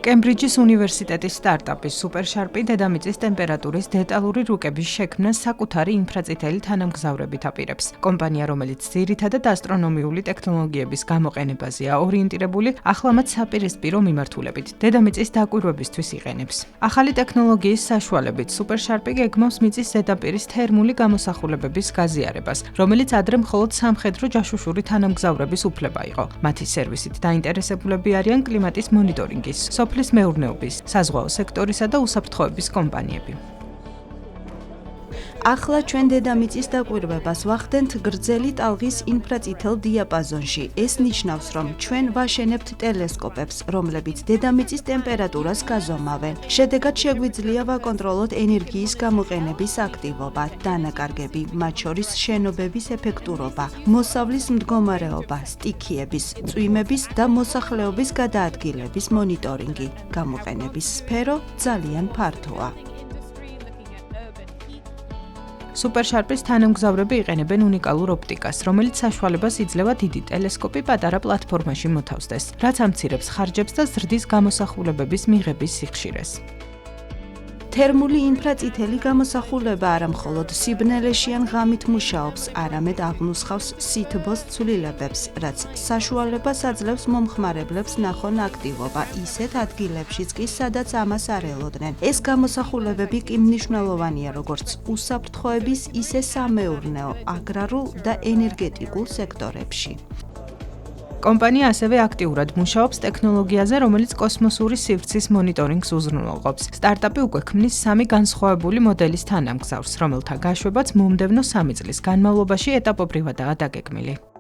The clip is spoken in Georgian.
კემბრიჯის უნივერსიტეტის სტარტაპის სუპერშარპი დედამიწის ტემპერატურის დეტალური რუკების შექმნას საკუთარი ინფრაწითელი თანამგზავრებით აპირებს. კომპანია, რომელიც ძირითადად ასტრონომიული ტექნოლოგიების გამოყენებაზეა ორიენტირებული, ახლამაც საპირისპირო მიმართულებით დედამიწის დაკვირვებისთვის იყენებს. ახალი ტექნოლოგიის საშუალებით სუპერშარპი გეგმავს მიწის ზედაპირის თერმული გამოსახულებების გაზიარებას, რომელიც ადრე მხოლოდ სამხედრო ჯაშუშური თანამგზავრების უფლება იყო. მათი სერვისით დაინტერესებულები არიან კლიმატის მონიტორინგის, სოფლის მეურნეობის, საზღვაო სექტორისა და უსაფრთხოების კომპანიები. ახლა ჩვენ დედამიწის დაკვირვებას ვახდენთ გრძელი ტალღის ინფრაწითელ დიაპაზონში. ეს ნიშნავს, რომ ჩვენ ვაშენებთ ტელესკოპებს, რომლებიც დედამიწის ტემპერატურას გაზომავენ. შედეგად შეგვიძლია ვაკონტროლოთ ენერგიის გამოყენების აქტივობა, დანაკარგები, მათ შორის შენობების ეფექტურობა, მოსავლის მდგომარეობა, სტიქიების, წვიმების და მოსახლეობის გადაადგილების მონიტორინგი. გამოყენების სფერო ძალიან ფართოა. სუპერშარპის თანამგზავრები იყენებენ უნიკალურ ოპტიკას, რომელიც საშუალებას იძლევა დიდი ტელესკოპი პატარა პლატფორმაში მოთავსდეს, რაც ამცირებს ხარჯებს და ზრდის გამოსახულებების მიღების სიხშირეს. თერმული ინფრაწითელი გამოსახულება არა მხოლოდ სიბნელეში ან ღამით მუშაობს, არამედ აღნუსხავს სითბოს ცვლილებებს, რაც საშუალებას აძლევს მომხმარებლებს ნახონ აქტივობა ისეთ ადგილებშიც კი, სადაც ამას არ ელოდნენ. ეს გამოსახულებები კი მნიშვნელოვანია როგორც უსაფრთხოების, ისე სამეურნეო, აგრარულ და ენერგეტიკულ სექტორებში. კომპანია ასევე აქტიურად მუშაობს ტექნოლოგიაზე, რომელიც კოსმოსური სივრცის მონიტორინგს უზრუნველყოფს. სტარტაპი უკვე ქმნის 3 განსხვავებული მოდელის თანამგზავრს, რომელთა გაშვებაც მომდევნო 3 წლის განმავლობაში ეტაპობრივადაა დაგეგმილი.